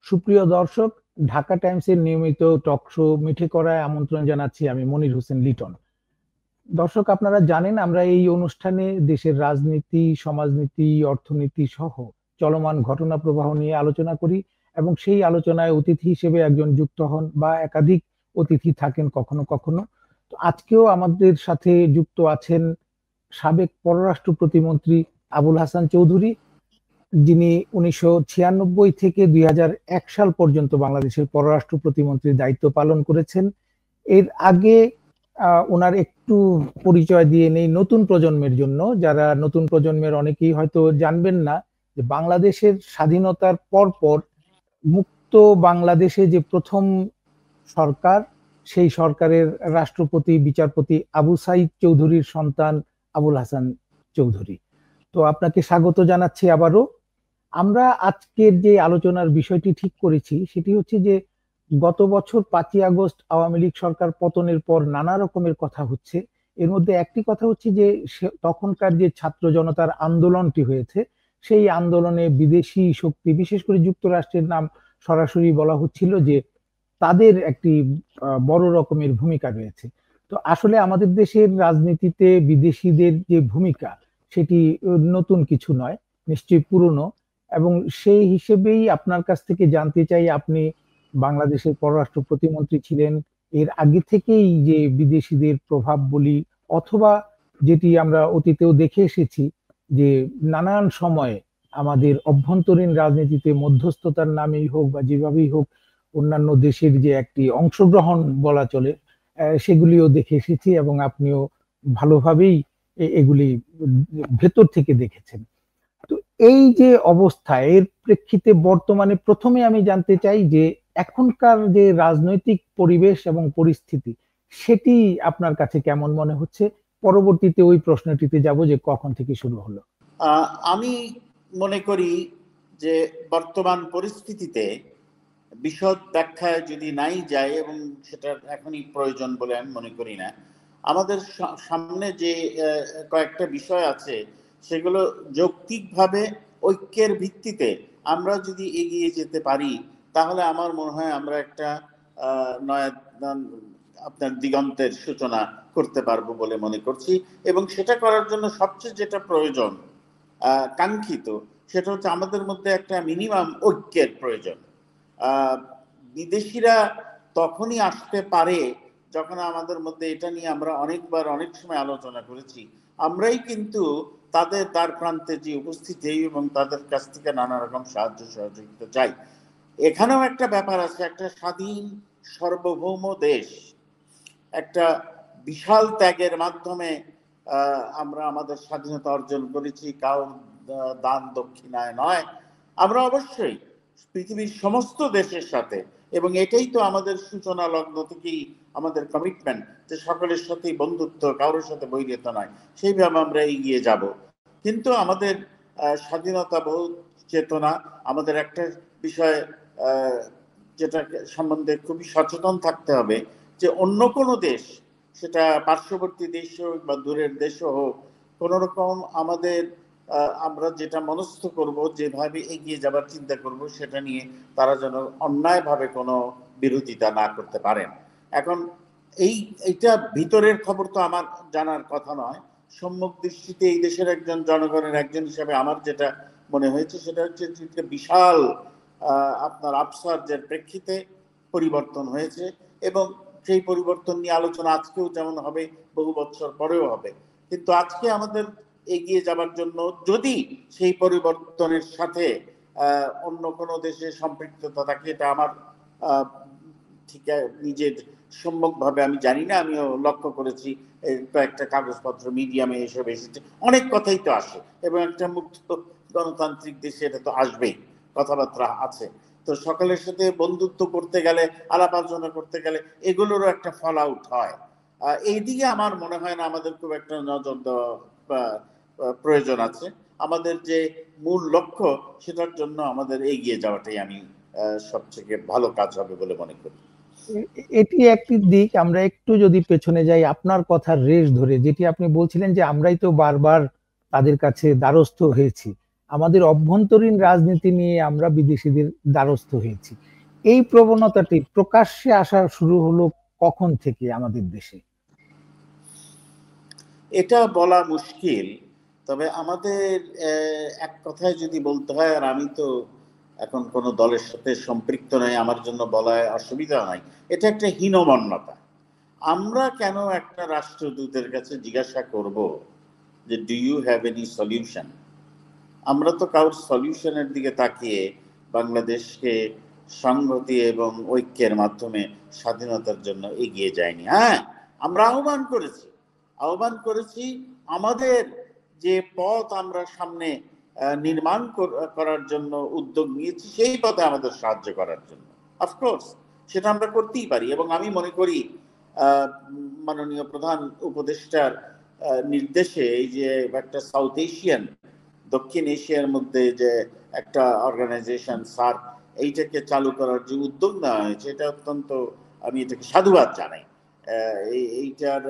সুপ্রিয় দর্শক, ঢাকা টাইমসের নিয়মিত টক শো মিঠে করায় আমন্ত্রণ জানাচ্ছি আমি মনির হোসেন লিটন। দর্শক, আপনারা জানেন আমরা এই অনুষ্ঠানে দেশের রাজনীতি, সমাজনীতি, অর্থনীতি সহ চলমান ঘটনা প্রবাহ নিয়ে আলোচনা করি এবং সেই আলোচনায় অতিথি হিসেবে একজন যুক্ত হন বা একাধিক অতিথি থাকেন কখনো কখনো। তো আজকেও আমাদের সাথে যুক্ত আছেন সাবেক পররাষ্ট্র প্রতিমন্ত্রী আবুল হাসান চৌধুরী, যিনি 1996 থেকে 2001 সাল পর্যন্ত বাংলাদেশের পররাষ্ট্র প্রতিমন্ত্রীর দায়িত্ব পালন করেছেন। এর আগে ওনার একটু পরিচয় দিয়ে নেই নতুন প্রজন্মের জন্য, যারা নতুন প্রজন্মের অনেকেই হয়তো জানবেন না যে বাংলাদেশের স্বাধীনতার পরপর মুক্ত বাংলাদেশে যে প্রথম সরকার, সেই সরকারের রাষ্ট্রপতি বিচারপতি আবু সাইদ চৌধুরীর সন্তান আবুল হাসান চৌধুরী। তো আপনাকে স্বাগত জানাচ্ছি আবারও। আমরা আজকের যে আলোচনার বিষয়টি ঠিক করেছি সেটি হচ্ছে যে গত বছর 5ই আগস্ট আওয়ামী লীগ সরকার পতনের পর নানা রকমের কথা হচ্ছে। এর মধ্যে একটি কথা হচ্ছে যে তখনকার যে ছাত্র জনতার আন্দোলনটি হয়েছে, সেই আন্দোলনে বিদেশি শক্তি, বিশেষ করে যুক্তরাষ্ট্রের নাম সরাসরি বলা হচ্ছিল যে তাদের একটি বড় রকমের ভূমিকা রয়েছে। তো আসলে আমাদের দেশের রাজনীতিতে বিদেশিদের যে ভূমিকা, সেটি নতুন কিছু নয়, নিশ্চয়ই পুরনো। এবং সেই হিসেবেই আপনার কাছ থেকে জানতে চাই, আপনি বাংলাদেশের পররাষ্ট্র প্রতিমন্ত্রী ছিলেন, এর আগে থেকেই যে বিদেশিদের প্রভাব বলি অথবা যেটি আমরা অতীতেও দেখে এসেছি যে নানান সময়ে আমাদের অভ্যন্তরীণ রাজনীতিতে মধ্যস্থতার নামেই হোক বা যেভাবেই হোক অন্যান্য দেশের যে একটি অংশগ্রহণ বলা চলে, সেগুলিও দেখে এসেছি এবং আপনিও ভালোভাবেই এগুলি ভেতর থেকে দেখেছেন। তো এই যে অবস্থা, এর প্রেক্ষিতে বর্তমানে প্রথমে আমি জানতে চাই যে এখনকার যে রাজনৈতিক পরিবেশ এবং পরিস্থিতি, সেটি আপনার কাছে কেমন মনে হচ্ছে? পরবর্তীতে ওই প্রশ্নটিতে যাব যে কখন থেকে শুরু হলো। আমি মনে করি যে বর্তমান পরিস্থিতিতে বিশদ ব্যাখ্যায় যদি নাই যায়, এবং সেটা এখনই প্রয়োজন বলে আমি মনে করি না। আমাদের সামনে যে কয়েকটা বিষয় আছে, সেগুলো যৌক্তিকভাবে ঐক্যের ভিত্তিতে আমরা যদি এগিয়ে যেতে পারি, তাহলে আমার মনে হয় আমরা একটা নয়া আপনার দিগন্তের সূচনা করতে পারবো বলে মনে করছি। এবং সেটা করার জন্য সবচেয়ে যেটা প্রয়োজন, কাঙ্ক্ষিত, সেটা হচ্ছে আমাদের মধ্যে একটা মিনিমাম ঐক্যের প্রয়োজন। বিদেশিরা তখনই আসতে পারে যখন আমাদের মধ্যে, এটা নিয়ে আমরা অনেকবার অনেক সময় আলোচনা করেছি, আমরাই কিন্তু তাদের দ্বার প্রান্তে যে উপস্থিত হই এবং তাদের কাছ থেকে নানা রকম সাহায্য সহযোগিতা চাই। এখানেও একটা ব্যাপার আছে, একটা স্বাধীন সার্বভৌম দেশ একটা বিশাল ত্যাগের মাধ্যমে আমরা আমাদের স্বাধীনতা অর্জন করেছি, কাউ দান দক্ষিণায় নয়। আমরা অবশ্যই পৃথিবীর সমস্ত দেশের সাথে, এবং এটাই তো আমাদের সূচনা লগ্ন থেকেই আমাদের কমিটমেন্ট, যে সকলের সাথেই বন্ধুত্ব, কারোর সাথে বৈরিতা নয়, সেইভাবে আমরা এগিয়ে যাব। কিন্তু আমাদের স্বাধীনতা বোধ চেতনা, আমাদের একটা বিষয় যেটা সম্বন্ধে খুবই সচেতন থাকতে হবে, যে অন্য কোনো দেশ, সেটা পার্শ্ববর্তী দেশ হোক বা দূরের দেশ হোক, কোন রকম আমাদের আমরা যেটা মনস্থ করব, যেভাবে এগিয়ে যাবার চিন্তা করব, সেটা নিয়ে তারা যেন অন্যায়ভাবে কোনো বিরোধিতা না করতে পারেন। এখন এইটা ভিতরের খবর তো আমার জানার কথা নয়। সম্মুখ দৃষ্টিতে এই দেশের একজন জনগণের একজন হিসাবে আমার যেটা মনে হয়েছে, সেটা হচ্ছে বিশাল আপনার আপসার্জের প্রেক্ষিতে পরিবর্তন হয়েছে, এবং সেই পরিবর্তন নিয়ে আলোচনা আজকেও যেমন হবে, বহু বছর পরেও হবে। কিন্তু আজকে আমাদের এগিয়ে যাবার জন্য যদি সেই পরিবর্তনের সাথে অন্য কোনো দেশের সম্পৃক্ততা থাকে, এটা আমার ঠিক নিজের সম্যকভাবে আমি জানি না, আমিও লক্ষ্য করেছি কয়েকটা কাগজপত্র মিডিয়ামে এসব এসেছে, অনেক কথাই তো আসে, এবং একটা মুক্ত গণতান্ত্রিক দেশে এটা তো আসবেই, কথাবার্তা আছে। তো সকলের সাথে বন্ধুত্ব করতে গেলে, আলাপ আলোচনা করতে গেলে এগুলোরও একটা ফল আউট হয়। এইদিকে আমার মনে হয় না আমাদের খুব একটা নজর দেওয়া প্রয়োজন আছে। আমাদের যে মূল লক্ষ্য, সেটার জন্য আমাদের এগিয়ে যাওয়াটাই আমি সবথেকে ভালো কাজ হবে বলে মনে করি। এটি একটি দিক। আমরা একটু যদি পেছনে যাই, আপনার কথার রেশ ধরে যেটি আপনি বলছিলেন যে আমরাই তো বারবার তাদের কাছে দ্বারস্থ হয়েছি, আমাদের অভ্যন্তরীণ রাজনীতি নিয়ে আমরা বিদেশিদের দ্বারস্থ হয়েছি। এই প্রবণতাটি প্রকাশ্যে আসা শুরু হলো কখন থেকে আমাদের দেশে? এটা বলা মুশকিল, তবে আমাদের এক কথায় যদি বলতে হয়, আর আমি তো এখন কোনো দলের সাথে সম্পৃক্ত নই, আমার জন্য বলায় অসুবিধা নাই, এটা একটা হীনমন্যতা। আমরা কেন একটা রাষ্ট্রদূতের কাছে জিজ্ঞাসা করব যে do you have any solution? আমরা তো কারোর সলিউশনের দিকে তাকিয়ে বাংলাদেশকে সংহতি এবং ঐক্যের মাধ্যমে স্বাধীনতার জন্য এগিয়ে যায়নি। হ্যাঁ, আমরা আহ্বান করেছি আমাদের যে পথ আমরা সামনে নির্মাণ করার জন্য উদ্যোগ নিয়েছি, সেই পথে আমাদের সাহায্য করার জন্য। অফকোর্স সেটা আমরা করতেই পারি, এবং আমি মনে করি মাননীয় প্রধান উপদেষ্টার নির্দেশে এই যে একটা সাউথ এশিয়ান, দক্ষিণ এশিয়ার মধ্যে যে একটা অর্গানাইজেশন সার্ক, এইটাকে চালু করার যে উদ্যোগ নেওয়া হয়েছে, এটা অত্যন্ত, আমি এটাকে সাধুবাদ জানাই। এইটার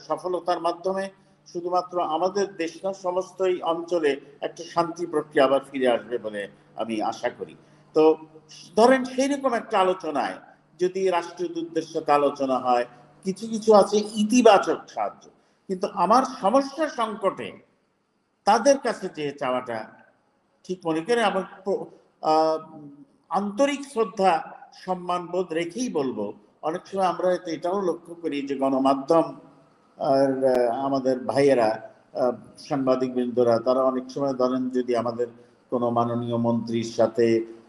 সফলতার মাধ্যমে শুধুমাত্র আমাদের দেশ না, সমস্ত এই অঞ্চলে একটা শান্তি প্রক্রিয়া আবার ফিরে আসবে বলে আমি আশা করি। তো ধরেন সেই রকম একটা আলোচনায় যদি রাষ্ট্রদূতদের সাথে আলোচনা হয়, কিছু কিছু আছে ইতিবাচক সাহায্য, কিন্তু আমার সমস্যা সংকটে তাদের কাছে যে চাওয়াটা ঠিক মনে করে আমার আন্তরিক শ্রদ্ধা সম্মান বোধ রেখেই বলবো, অনেক সময় আমরা এটাও লক্ষ্য করি যে গণমাধ্যম আর আমাদের ভাইয়েরা, সাংবাদিক বৃন্দরা, তারা অনেক সময় ধরেন যদি আমাদের কোনো মাননীয় মন্ত্রীর সাথে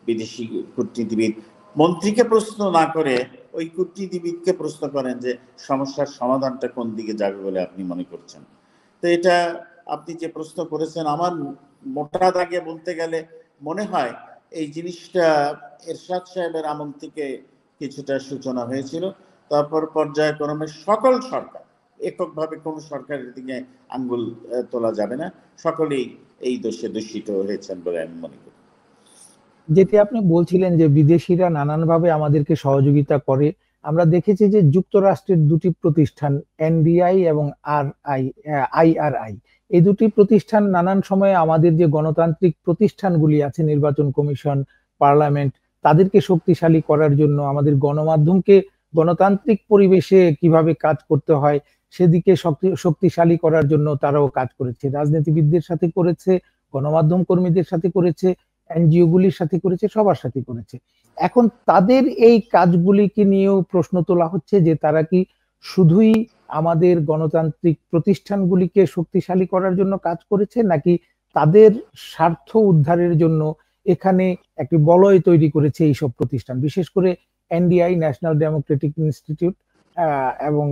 বিদেশি কূটনীতিবিদ, মন্ত্রীকে প্রশ্ন না করে ওই কূটনীতিবিদকে প্রশ্ন করেন যে সমস্যার সমাধানটা কোন দিকে যাবে বলে আপনি মনে করছেন। তো এটা আপনি যে প্রশ্ন করেছেন, আমার মোটা দাগে বলতে গেলে মনে হয় এই জিনিসটা এরশাদ সাহেবের আমল থেকে কিছুটা সূচনা হয়েছিল। তারপর পর্যায়ক্রমে সকল সরকার, এককভাবে কোন সরকারের দিকে আঙ্গুল তোলা যাবে না, সকলেই এই দোষে দূষিত হয়েছেন বলে আমি মনে করি। যেটি আপনি বলছিলেন যে বিদেশিরা নানানভাবে আমাদেরকে সহযোগিতা করে, আমরা দেখেছি যে যুক্তরাষ্ট্রের দুটি প্রতিষ্ঠান এনডিআই এবং আইআরআই, এই দুটি প্রতিষ্ঠান নানান সময়ে আমাদের যে গণতান্ত্রিক প্রতিষ্ঠানগুলি আছে, নির্বাচন কমিশন, পার্লামেন্ট, তাদেরকে শক্তিশালী করার জন্য, আমাদের গণমাধ্যমকে গণতান্ত্রিক পরিবেশে কিভাবে কাজ করতে হয় সেদিকে শক্তিশালী করার জন্য তারাও কাজ করেছে। রাজনীতিবিদদের সাথে করেছে, গণমাধ্যম কর্মীদের সাথে করেছে, এনজিও গুলির সাথে করেছে, সবার সাথে করেছে। এখন তাদের এই কাজগুলিকে নিয়েও প্রশ্ন তোলা হচ্ছে যে তারা কি শুধুই আমাদের গণতান্ত্রিক প্রতিষ্ঠানগুলিকে শক্তিশালী করার জন্য কাজ করেছে, নাকি তাদের স্বার্থ উদ্ধারের জন্য এখানে একটি বলয় তৈরি করেছে এইসব প্রতিষ্ঠান, বিশেষ করে এনডিআই, ন্যাশনাল ডেমোক্রেটিক ইনস্টিটিউট, এবং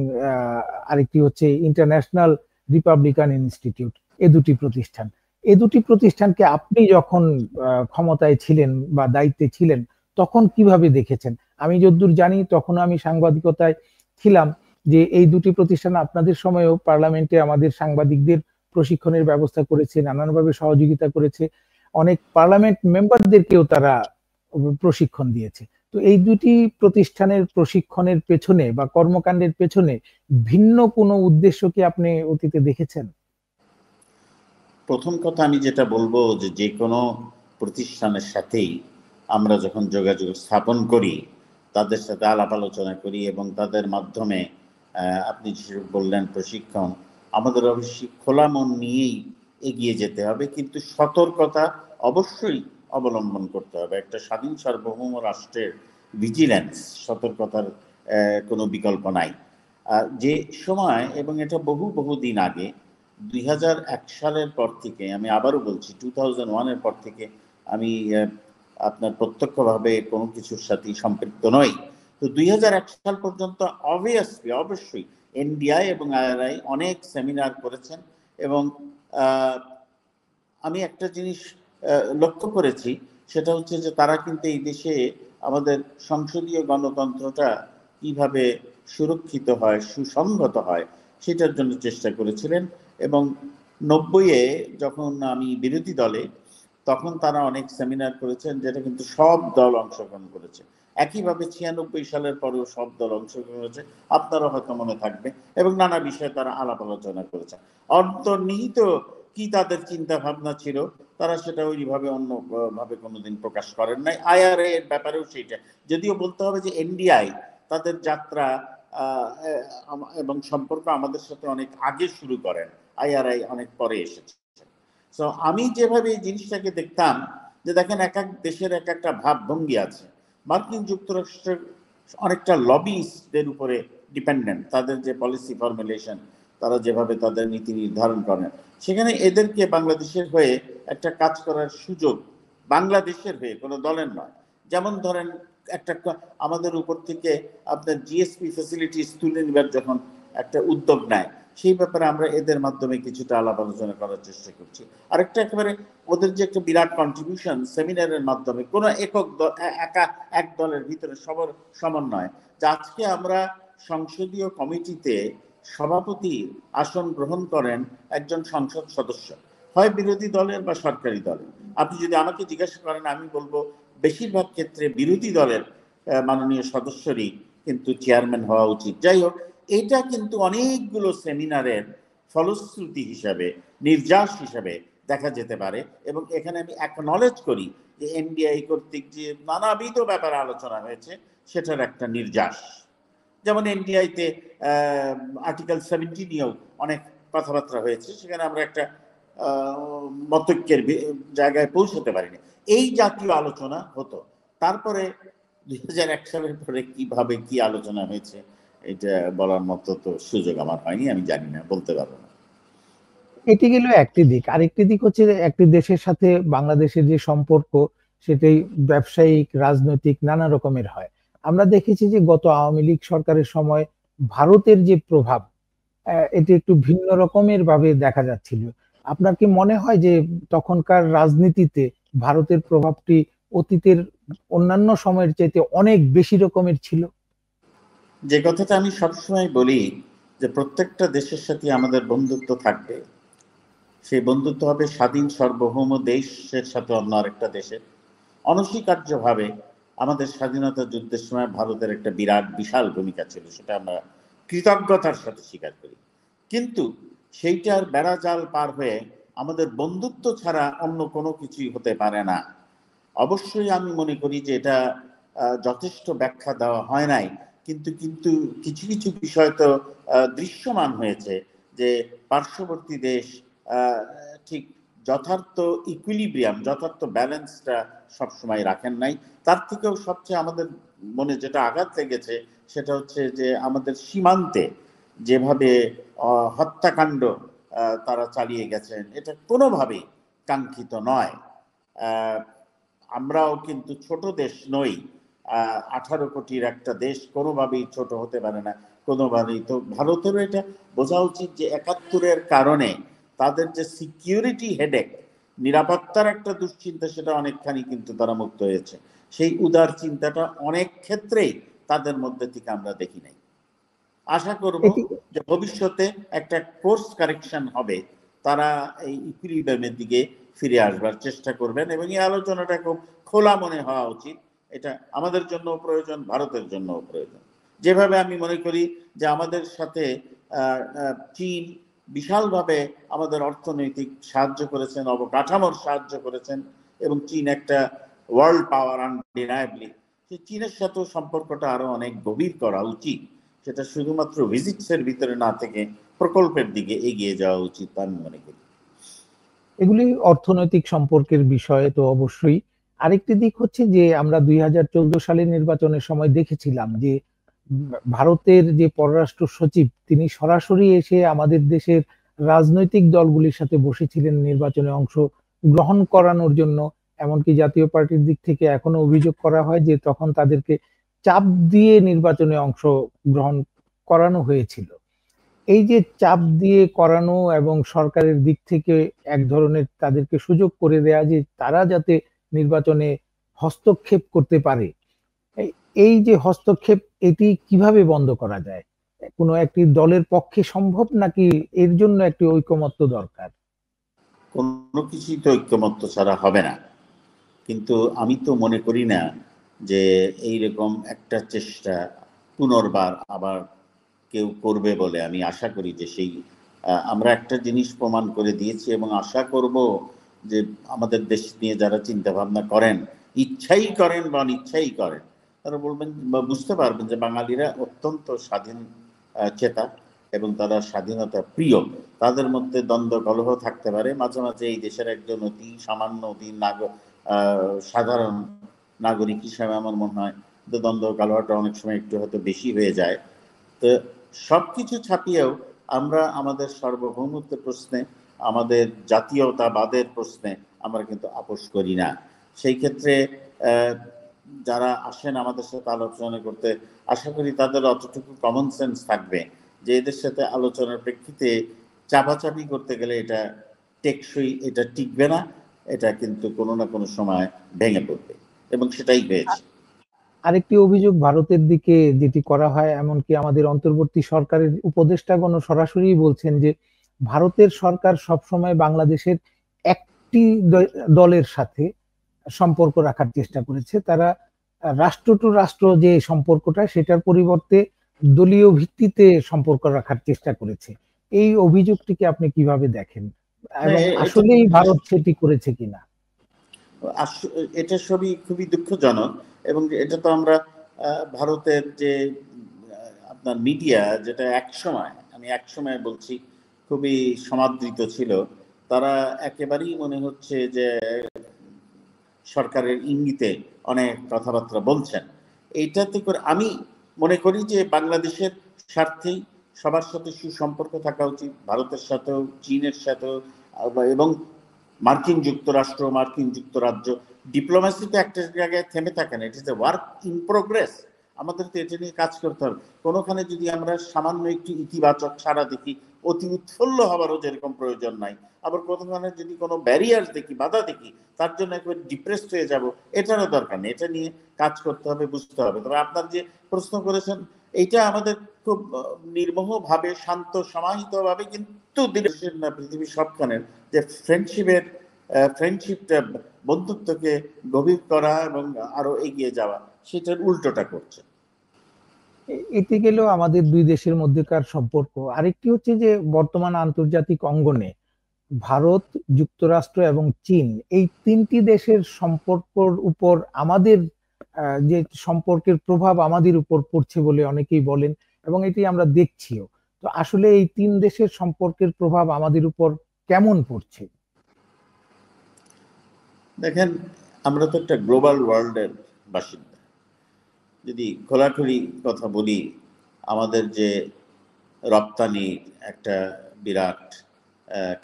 আরেকটি হচ্ছে ইন্টারন্যাশনাল রিপাবলিকান ইনস্টিটিউট। এ দুটি প্রতিষ্ঠান, এ দুটি প্রতিষ্ঠানকে আপনি যখন ক্ষমতায় ছিলেন বা দায়িত্বে ছিলেন তখন কিভাবে দেখেছেন? আমি যতদূর জানি তখন আমি সাংবাদিকতায় ছিলাম, যে এই দুটি প্রতিষ্ঠান আপনাদের সময়েও পার্লামেন্টে আমাদের সাংবাদিকদের প্রশিক্ষণের ব্যবস্থা করেছে, নানানভাবে সহযোগিতা করেছে, অনেক পার্লামেন্ট মেম্বারদেরকেও তারা প্রশিক্ষণ দিয়েছে। তো এই দুটি প্রতিষ্ঠানের প্রশিক্ষণের পেছনে বা কর্মকাণ্ডের পেছনে ভিন্ন কোনো উদ্দেশ্য কি আপনি অতীতে দেখেছেন? প্রথম কথা আমি যেটা বলবো যে যে কোনো প্রতিষ্ঠানের সাথেই আমরা যখন যোগাযোগ স্থাপন করি, তাদের সাথে আলাপ আলোচনা করি এবং তাদের মাধ্যমে আপনি যেসব বললেন প্রশিক্ষণ, আমাদের অবশ্যই খোলা মন নিয়েই এগিয়ে যেতে হবে, কিন্তু সতর্কতা অবশ্যই অবলম্বন করতে হবে। একটা স্বাধীন সার্বভৌম রাষ্ট্রের ভিজিল্যান্স, সতর্কতার কোনো বিকল্প নাই। যে সময়, এবং এটা বহু দিন আগে, 2001 সালের পর থেকে, আমি আবারও বলছি 2001-এর পর থেকে আমি আপনার প্রত্যক্ষভাবে কোনো কিছুর সাথে সম্পৃক্ত নই। তো 2001 সাল পর্যন্ত অবশ্যই এনডিআই এবং আইআরআই অনেক সেমিনার করেছেন, এবং আমি একটা জিনিস লক্ষ্য করেছি, সেটা হচ্ছে যে তারা কিন্তু এই দেশে আমাদের সংসদীয় গণতন্ত্রটা কিভাবে সুরক্ষিত হয়, সুসংহত হয়, সেটার জন্য চেষ্টা করেছিলেন। এবং 90-এ যখন আমি বিরোধী দলে, তখন তারা অনেক সেমিনার করেছেন, যেটা কিন্তু সব দল অংশগ্রহণ করেছে। একইভাবে 96 সালের পরেও সব দল অংশগ্রহণ করেছে, আপনারা হয়তো মনে থাকবে, এবং নানা বিষয়ে তারা আলাপ আলোচনা করেছেন। অন্তর্নিহিত কি তাদের চিন্তা ভাবনা ছিল, তারা সেটা ওইভাবে অন্য ভাবে কোনোদিন প্রকাশ করেন নাই। IRA এর ব্যাপারেও সেইটা, যদিও বলতে হবে যে NDI তাদের যাত্রা এবং সম্পর্ক আমাদের সাথে অনেক আগে শুরু করেন, IRA অনেক পরে এসেছে। তো আমি যেভাবে এই জিনিসটাকে দেখতাম, যে দেখেন এক এক দেশের এক একটা ভাবভঙ্গি আছে। মার্কিন যুক্তরাষ্ট্রের অনেকটা লবিস্টদের উপরে ডিপেন্ডেন্ট, তাদের যে পলিসি ফর্মুলেশন, তারা যেভাবে তাদের নীতি নির্ধারণ করেন, সেখানে এদেরকে বাংলাদেশের হয়ে একটা কাজ করার সুযোগ, বাংলাদেশের হয়ে, কোনো দলের নয়। যেমন ধরেন একটা আমাদের উপর থেকে আপনার GSP ফ্যাসিলিটিস তুলে নেবার যখন একটা উদ্যোগ নেয়, সেই ব্যাপারে আমরা এদের মাধ্যমে কিছুটা আলাপ আলোচনা করার চেষ্টা করছি। আরেকটা একেবারে ওদের যে একটা বিরাট কন্ট্রিবিউশন সেমিনারের মাধ্যমে, কোনো এক দলের ভিতরে সবার সমন্বয়, যে আজকে আমরা সংসদীয় কমিটিতে সভাপতি আসন গ্রহণ করেন একজন সংসদ সদস্য, হয় বিরোধী দলের বা সরকারি দলের। আপনি যদি আমাকে জিজ্ঞাসা করেন, আমি বলবো বেশিরভাগ ক্ষেত্রে বিরোধী দলের মাননীয় সদস্যরই কিন্তু চেয়ারম্যান হওয়া উচিত। যাই হোক, এটা কিন্তু অনেকগুলো সেমিনারের ফলশ্রুতি হিসাবে, নির্যাস হিসাবে দেখা যেতে পারে। এবং এখানে আমি অ্যাকনলেজ করি যে NDI কর্তৃক যে নানাবিধ ব্যাপারে আলোচনা হয়েছে, সেটার একটা নির্যাস। যেমন NDI-তে আর্টিকেল 70 নিয়েও অনেক কথাবার্তা হয়েছে, সেখানে আমরা একটা মতৈক্যের জায়গায় পৌঁছতে পারিনি। এই জাতীয় আলোচনা হতো। তারপরে 2001 সালের পরে কিভাবে কি আলোচনা হয়েছে, এটা বলার মতো তো সুযোগ আমার হয়নি, আমি জানি না, বলতে পারবো না। এটি গেল একটি দিক। আরেকটি দিক হচ্ছে যে একটি দেশের সাথে বাংলাদেশের যে সম্পর্ক, সেটাই ব্যবসায়িক, রাজনৈতিক নানা রকমের হয়। আমরা দেখেছি যে গত আওয়ামী লীগ সরকারের সময় ভারতের যে প্রভাব, এটি একটু ভিন্ন রকমের ভাবে দেখা যাচ্ছিল। আপনার কি মনে হয় যে তখনকার রাজনীতিতে ভারতের প্রভাবটি অতীতের অন্যান্য সময়ের চাইতে অনেক বেশি রকমের ছিল? যে কথাটা আমি সবসময় বলি, যে প্রত্যেকটা দেশের সাথে আমাদের বন্ধুত্ব থাকবে, সেই বন্ধুত্ব হবে স্বাধীন সার্বভৌম দেশের সাথে অন্য আরেকটা দেশের। অনস্বীকার্যভাবে আমাদের স্বাধীনতা যুদ্ধের সময় ভারতের একটা বিরাট বিশাল ভূমিকা ছিল, সেটা আমরা কৃতজ্ঞতার সাথে স্বীকার করি। কিন্তু সেইটার বেড়াজাল পার হয়ে আমাদের বন্ধুত্ব ছাড়া অন্য কোনো কিছুই হতে পারে না। অবশ্যই আমি মনে করি যে এটা যথেষ্ট ব্যাখ্যা দেওয়া হয় নাই, কিন্তু কিন্তু কিছু কিছু বিষয় তো দৃশ্যমান হয়েছে, যে পার্শ্ববর্তী দেশ ঠিক যথার্থ ইকুইলিব্রিয়াম, যথার্থ ব্যালেন্সটা সবসময় রাখেন নাই। তার থেকেও সবচেয়ে আমাদের মনে যেটা আঘাত লেগেছে, সেটা হচ্ছে যে আমাদের সীমান্তে যেভাবে হত্যাকাণ্ড তারা চালিয়ে গেছেন, এটা কোনোভাবেই কাঙ্ক্ষিত নয়। আমরাও কিন্তু ছোট দেশ নই, 18 কোটির একটা দেশ কোনোভাবেই ছোট হতে পারে না, কোনোভাবেই। তো ভারতেরও এটা বোঝা উচিত যে 71-এর কারণে তাদের যে সিকিউরিটি হেডেক, নিরাপত্তার একটা দুশ্চিন্তা, সেটা অনেকখানি কিন্তু তারা মুক্ত হয়েছে। সেই উদার চিন্তাটা অনেক ক্ষেত্রেই তাদের মধ্যে থেকে আমরা দেখি নাই। আশা করব এটি যে ভবিষ্যতে একটা কোর্স কারেকশন হবে, তারা এই ইকুইলিব্রিয়ামের দিকে ফিরে আসবার চেষ্টা করবেন, এবং এই আলোচনাটা খুব খোলা মনে হওয়া উচিত। এটা আমাদের জন্য প্রয়োজন, ভারতের জন্য প্রয়োজন। যেভাবে আমি মনে করি যে আমাদের সাথে চীন বিশালভাবে আমাদের অর্থনৈতিক সাহায্য করেছেন, অবকাঠামোর সাহায্য করেছেন, এবং চীন একটা ওয়ার্ল্ড পাওয়ার আনডিনায়েবলি। সেই চীনের সাথেও সম্পর্কটা আরো অনেক গভীর করা উচিত। সেটা শুধুমাত্র ভিজিটসের ভিতরে না থেকে প্রকল্পের দিকে এগিয়ে যাওয়া উচিত আমি মনে করি। এগুলি অর্থনৈতিক সম্পর্কের বিষয় তো অবশ্যই। আরেকটি দিক হচ্ছে যে আমরা 2014 সালের নির্বাচনের সময় দেখেছিলাম যে ভারতের যে পররাষ্ট্র সচিব, তিনি সরাসরি এসে আমাদের দেশের রাজনৈতিক দলগুলির সাথে বসেছিলেন নির্বাচনে অংশ গ্রহণ করানোর জন্য। এমনকি জাতীয় পার্টির দিক থেকে এখনো অভিযোগ করা হয় যে তখন তাদেরকে চাপ দিয়ে নির্বাচনে অংশ গ্রহণ করানো হয়েছিল। এই যে চাপ দিয়ে করানো এবং সরকারের দিক থেকে এক ধরনের তাদেরকে সুযোগ করে দেয়া যে তারা যাতে নির্বাচনে হস্তক্ষেপ করতে পারে, এই যে হস্তক্ষেপ, এটি কিভাবে বন্ধ করা যায়? কোনো একটি দলের পক্ষে সম্ভব, নাকি এর জন্য একটি ঐকমত্য দরকার? কোনো কিছুই তো ঐক্যমত্য ছাড়া হবে না। কিন্তু আমি তো মনে করি না যে এইরকম একটা চেষ্টা পুনর্বার আবার কেউ করবে বলে। আমি আশা করি যে সেই আমরা একটা জিনিস প্রমাণ করে দিয়েছি এবং আশা করব যে আমাদের দেশ নিয়ে যারা চিন্তা ভাবনা করেন, ইচ্ছাই করেন বা অনিচ্ছাই করেন, তারা বলবেন বা বুঝতে পারবেন যে বাঙালিরা অত্যন্ত স্বাধীন চেতা এবং তারা স্বাধীনতা প্রিয়। তাদের মধ্যে দ্বন্দ্ব কলহ থাকতে পারে মাঝে মাঝে, এই দেশের একজন অতি সামান্য অতি সাধারণ নাগরিক হিসাবে আমার মনে হয় যে দ্বন্দ্ব কলহটা অনেক সময় একটু হয়তো বেশি হয়ে যায়। তো সবকিছু ছাপিয়েও আমরা আমাদের সার্বভৌমত্বের প্রশ্নে, আমাদের জাতীয়তাবাদের প্রশ্নে আমরা কিন্তু আপোষ করি না। সেই ক্ষেত্রে যারা আসেন আমাদের সাথে আলোচনা করতে, আশা করি তাদের অতটুকু কমন সেন্স থাকবে যে এদের সাথে আলোচনার প্রেক্ষিতে চাপাচাপি করতে গেলে এটা টেকসই, এটা টিকবে না, এটা কিন্তু কোনো না কোনো সময় ভেঙে পড়বে, এবং সেটাই হয়েছে। আরেকটি অভিযোগ ভারতের দিকে যেটি করা হয়, এমনকি আমাদের অন্তর্বর্তী সরকারের উপদেষ্টাগণ সরাসরি বলছেন যে ভারতের সরকার সবসময় বাংলাদেশের একটি দলের সাথে সম্পর্ক রাখার চেষ্টা করেছে। তারা রাষ্ট্র টু রাষ্ট্র যে সম্পর্কটা, সেটার পরিবর্তে দলীয় ভিত্তিতে সম্পর্ক রাখার চেষ্টা করেছে। এই অভিযোগটিকে আপনি কিভাবে দেখেন, এবং আসলেই ভারত সেটি করেছে কিনা? এটা সবই খুবই দুঃখজনক, এবং এটা তো আমরা ভারতের যে আপনার মিডিয়া, যেটা আমি একসময় বলছি খুবই সমাদৃত ছিল, তারা একেবারেই মনে হচ্ছে যে সরকারের ইঙ্গিতে অনেক কথাবার্তা বলছেন। এইটাতে করে আমি মনে করি যে বাংলাদেশের স্বার্থেই সবার সাথে সুসম্পর্ক থাকা উচিত, ভারতের সাথেও, চীনের সাথেও, এবং মার্কিন যুক্তরাষ্ট্র, মার্কিন যুক্তরাজ্য। ডিপ্লোম্যাসি তো একটা জায়গায় থেমে থাকে না, it is a work in progress. আমাদের তো এটা নিয়ে কাজ করতে হবে। কোনোখানে যদি আমরা সামান্য একটু ইতিবাচক ছাড়া দেখি, অতি উৎফুল্ল হবারও যেরকম প্রয়োজন নাই, আবার কোনোখানে যদি কোনো ব্যারিয়ার দেখি, বাধা দেখি, তার জন্য একবার ডিপ্রেসড হয়ে যাব, এটারও দরকার নেই। এটা নিয়ে কাজ করতে হবে, বুঝতে হবে। তবে আপনার যে প্রশ্ন করেছেন, এইটা আমাদের খুব নির্মোহভাবে, শান্ত সমাহিতভাবে, কিন্তু দেশের না পৃথিবীর সবখানের যে ফ্রেন্ডশিপটা, বন্ধুত্বকে গভীর করা এবং আরো এগিয়ে যাওয়া, সেটার উল্টোটা করছে। এতে গেল আমাদের দুই দেশের মধ্যেকার সম্পর্ক। আরেকটি হচ্ছে যে বর্তমান আন্তর্জাতিক অঙ্গনে ভারত, যুক্তরাষ্ট্র এবং চীন, এই তিনটি দেশের সম্পর্কর উপর আমাদের যে সম্পর্কের প্রভাব আমাদের উপর পড়ছে বলে অনেকেই বলেন, এবং এটি আমরা দেখছিও। তো আসলে এই তিন দেশের সম্পর্কের প্রভাব আমাদের উপর কেমন পড়ছে? দেখেন, আমরা তো একটা গ্লোবাল ওয়ার্ল্ডের বাসিন্দা। যদি খোলাখুলি কথা বলি, আমাদের যে রপ্তানির একটা বিরাট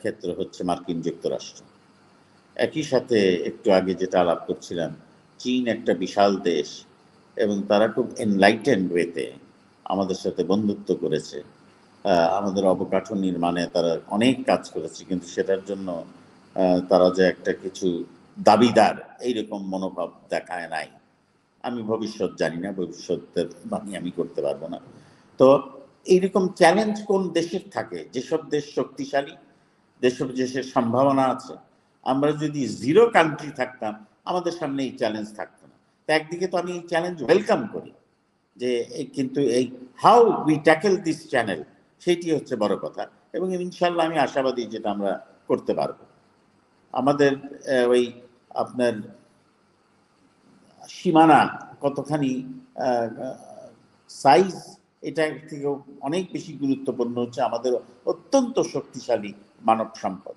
ক্ষেত্র হচ্ছে মার্কিন যুক্তরাষ্ট্র। একই সাথে একটু আগে যেটা আলাপ করছিলাম, চীন একটা বিশাল দেশ, এবং তারা খুব এনলাইটেন্ড ওয়েতে আমাদের সাথে বন্ধুত্ব করেছে। আমাদের অবকাঠামো নির্মাণে তারা অনেক কাজ করেছে, কিন্তু সেটার জন্য তারা যে একটা কিছু দাবিদার এইরকম মনোভাব দেখায় নাই। আমি ভবিষ্যৎ জানি না, ভবিষ্যতের বাণী আমি করতে পারবো না। তো এইরকম চ্যালেঞ্জ কোন দেশের থাকে? যেসব দেশ শক্তিশালী, যেসব দেশের সম্ভাবনা আছে। আমরা যদি জিরো কান্ট্রি থাকতাম, আমাদের সামনে এই চ্যালেঞ্জ থাকতো না। তো একদিকে তো আমি এই চ্যালেঞ্জ ওয়েলকাম করি, যে কিন্তু এই how we tackle this channel, সেইটি হচ্ছে বড় কথা। এবং ইনশাল্লাহ আমি আশাবাদী যেটা আমরা করতে পারবো। আমাদের ওই আপনার সীমানা কতখানি সাইজ, এটা থেকেও অনেক বেশি গুরুত্বপূর্ণ হচ্ছে আমাদের অত্যন্ত শক্তিশালী মানব সম্পদ।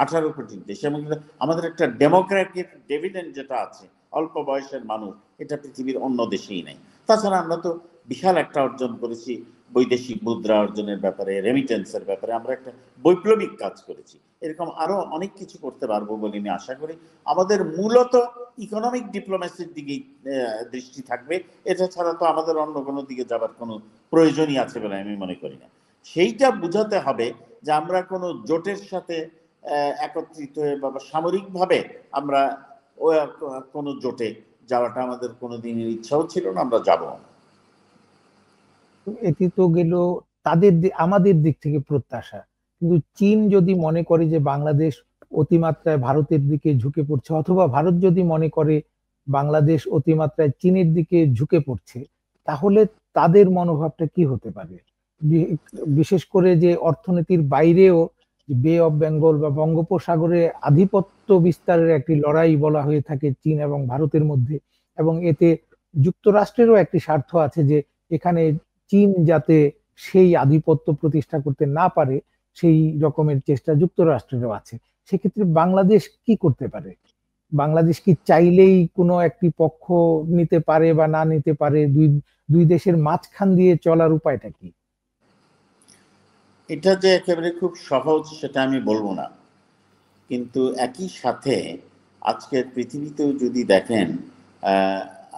18 কোটি দেশ, এবং আমাদের একটা ডেমোক্রেটিক ডিভিডেন্ড যেটা আছে, অল্প বয়সের মানুষ, এটা পৃথিবীর অন্য দেশেই নেই। তাছাড়া আমরা তো বিশাল একটা অর্জন করেছি বৈদেশিক মুদ্রা অর্জনের ব্যাপারে, রেমিটেন্সের ব্যাপারে আমরা একটা বৈপ্লবিক কাজ করেছি। এরকম আরো অনেক কিছু করতে পারবো বলে আমি আশা করি। আমাদের মূলত ইকোনমিক ডিপ্লোমেসির দিকেই দৃষ্টি থাকবে। এটা ছাড়া তো আমাদের অন্য কোনো দিকে যাবার কোনো প্রয়োজনই আছে বলে আমি মনে করি না। সেইটা বুঝাতে হবে যে আমরা কোনো জোটের সাথে একত্রিত হয়ে বা সামরিকভাবে আমরা কোনো জোটে যাওয়াটা আমাদের কোনো দিনের ইচ্ছাও ছিল না, আমরা যাব না। এটি তো গেল আমাদের দিক থেকে প্রত্যাশা। কিন্তু চীন যদি মনে করে যে বাংলাদেশ অতিমাত্রায় ভারতের দিকে ঝুঁকে পড়ছে, অথবা ভারত যদি মনে করে বাংলাদেশ অতিমাত্রায় চীনের দিকে ঝুঁকে পড়ছে, তাহলে তাদের মনোভাবটা কি হতে পারে? বিশেষ করে যে অর্থনীতির বাইরেও বে অফ বেঙ্গল বা বঙ্গোপসাগরে আধিপত্য বিস্তারের একটি লড়াই বলা হয়ে থাকে চীন এবং ভারতের মধ্যে, এবং এতে যুক্তরাষ্ট্রেরও একটি স্বার্থ আছে যে এখানে চীন যাতে সেই আধিপত্য প্রতিষ্ঠা করতে না পারে, সেই রকমের চেষ্টা যুক্তরাষ্ট্রেরও আছে। সেক্ষেত্রে বাংলাদেশ কি করতে পারে? বাংলাদেশ কি চাইলেই কোনো একটি পক্ষ নিতে পারে বা না নিতে পারে? দুই দুই দেশের মাঝখান দিয়ে চলার উপায়টা কি? এটা যে একেবারে খুব সহজ সেটা আমি বলবো না, কিন্তু একই সাথে আজকের পৃথিবীতেও যদি দেখেন,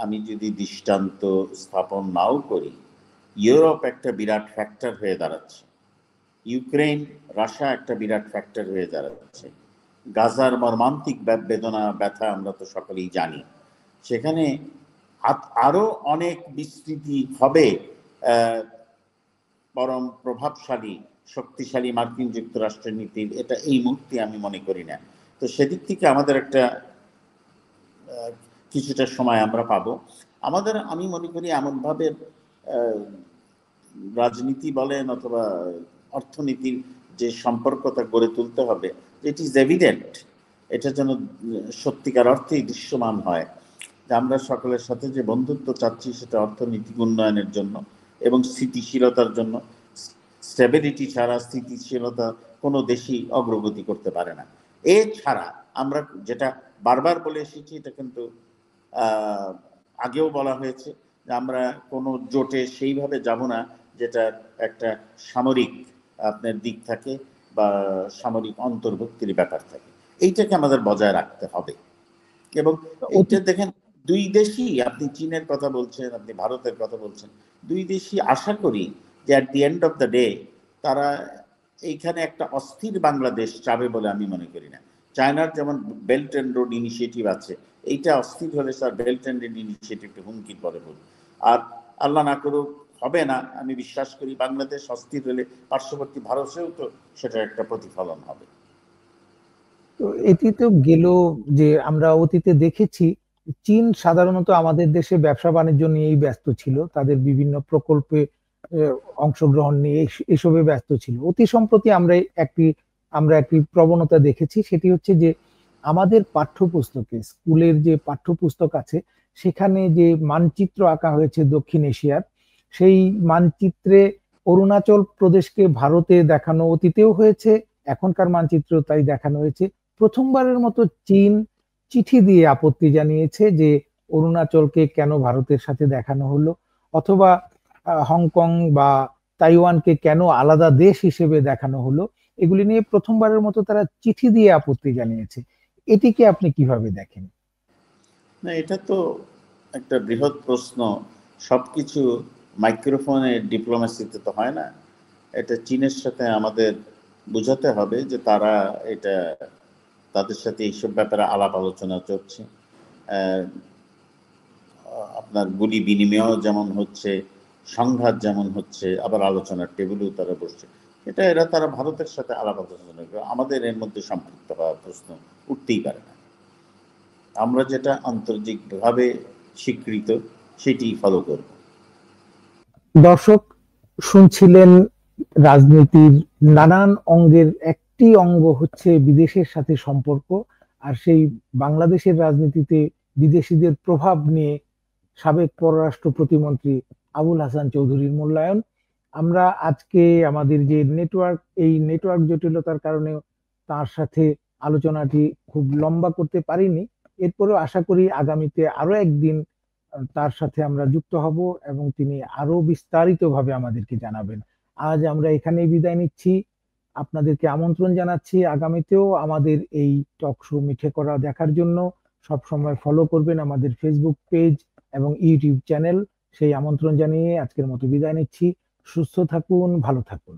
আমি যদি দৃষ্টান্ত স্থাপন নাও করি, ইউরোপ একটা বিরাট ফ্যাক্টর হয়ে দাঁড়াচ্ছে, ইউক্রেন রাশিয়া একটা বিরাট ফ্যাক্টর হয়ে দাঁড়াচ্ছে, গাজার মর্মান্তিক বেদনা ব্যথা আমরা তো সকলেই জানি। সেখানে আরো অনেক বিস্তৃতি হবে পরম প্রভাবশালী শক্তিশালী মার্কিন যুক্তরাষ্ট্রের নীতির, এটা এই মুহূর্তে আমি মনে করি না। তো সেদিক থেকে আমাদের একটা কিছুটা সময় আমরা পাবো। আমাদের আমি মনে করি এমনভাবে রাজনীতি বলেন অথবা অর্থনীতির যে সম্পর্কটা গড়ে তুলতে হবে, ইট ইজ এভিডেন্ট, এটা যেন সত্যিকার অর্থেই দৃশ্যমান হয় যে আমরা সকলের সাথে যে বন্ধুত্ব চাচ্ছি সেটা অর্থনৈতিক উন্নয়নের জন্য এবং স্থিতিশীলতার জন্য। স্টেবিলিটি ছাড়া স্থিতিশীলতা কোনো দেশই অগ্রগতি করতে পারে না। এছাড়া আমরা যেটা বারবার বলে এসেছি, এটা কিন্তু আগেও বলা হয়েছে যে আমরা কোনো জোটে সেইভাবে যাব না যেটা একটা সামরিক আপনার দিক থাকে বা সামরিক অন্তর্ভুক্তির ব্যাপার থাকে। এইটাকে আমাদের বজায় রাখতে হবে। এবং এইটা দেখেন, দুই দেশই, আপনি চীনের কথা বলছেন, আপনি ভারতের কথা বলছেন, দুই দেশই আশা করি যে at the end of the day তারা এইখানে একটা অস্থির বাংলাদেশ চাবে বলে আমি মনে করি না। চায়নার যেমন বেল্ট অ্যান্ড রোড ইনিশিয়েটিভ আছে, এইটা অস্থির হলে স্যার বেল্ট অ্যান্ড রোড ইনিশিয়েটিভটা হুমকির পরে বলব। আর আল্লাহ না করুক হবে না, আমি বিশ্বাস করি বাংলাদেশ অস্থির হলে পার্শ্ববর্তী ভারতেও তো সেটা একটা প্রতিফলন হবে। তো এটি তো গেল যে আমরা অতীতে দেখেছি চীন সাধারণত আমাদের দেশে ব্যবসা বাণিজ্য নিয়েই ব্যস্ত ছিল, তাদের বিভিন্ন প্রকল্পে অংশগ্রহণ নিয়ে এসবে ব্যস্ত ছিল। অতি সম্প্রতি আমরা একটি প্রবণতা দেখেছি, সেটি হচ্ছে যে আমাদের পাঠ্যপুস্তকে, স্কুলের যে পাঠ্যপুস্তক আছে সেখানে যে মানচিত্র আঁকা হয়েছে দক্ষিণ এশিয়ার, সেই মানচিত্রে অরুণাচল প্রদেশকে ভারতে দেখানো অতীতেও হয়েছে, এখনকার মানচিত্র তাই দেখানো হয়েছে। প্রথমবারের মতো চীন চিঠি দিয়ে আপত্তি জানিয়েছে যে অরুণাচলকে কেন ভারতের সাথে দেখানো হলো, অথবা হংকং বা তাইওয়ানকে কেন আলাদা দেশ হিসেবে দেখানো হলো, এগুলি নিয়ে প্রথমবারের মতো তারা চিঠি দিয়ে আপত্তি জানিয়েছে। এটিকে আপনি কিভাবে দেখেন? না, এটা তো একটা বৃহৎ প্রশ্ন। সবকিছু মাইক্রোফোনের ডিপ্লোমেসিতে তো হয় না। এটা চীনের সাথে আমাদের বোঝাতে হবে যে তারা এটা, তাদের সাথে এইসব ব্যাপারে আলাপ আলোচনা চলছে। আপনার গুলি বিনিময় যেমন হচ্ছে, সংঘাত যেমন হচ্ছে, আবার আলোচনার টেবিলেও তারা বসছে। তারা ভারতের সাথে আলাপ আলোচনা করে, আমাদের এর মধ্যে সম্পৃক্ত হওয়ার প্রশ্ন উঠতেই পারে না। আমরা যেটা আন্তর্জাতিকভাবে স্বীকৃত সেটি ফলো করব। দর্শক শুনছিলেন রাজনীতির নানান অঙ্গের একটি অঙ্গ হচ্ছে বিদেশের সাথে সম্পর্ক, আর সেই বাংলাদেশের রাজনীতিতে বিদেশিদের প্রভাব নিয়ে সাবেক পররাষ্ট্র প্রতিমন্ত্রী আবুল হাসান চৌধুরীর মূল্যায়ন। আমরা আজকে আমাদের যে এই নেটওয়ার্ক জটিলতার কারণে তার সাথে আলোচনাটি খুব লম্বা করতে পারিনি। এরপরেও আশা করি আগামীতে আরো একদিন তার সাথে আমরা যুক্ত হব এবং তিনি আরো বিস্তারিতভাবে আমাদেরকে জানাবেন। আজ আমরা এখানেই বিদায় নিচ্ছি। আপনাদেরকে আমন্ত্রণ জানাচ্ছি আগামীতেও আমাদের এই টক শো মিঠে করা দেখার জন্য। সব সময় ফলো করবেন আমাদের ফেসবুক পেজ এবং ইউটিউব চ্যানেল। সেই আমন্ত্রণ জানিয়ে আজকের মতো বিদায় নিচ্ছি। সুস্থ থাকুন, ভালো থাকুন।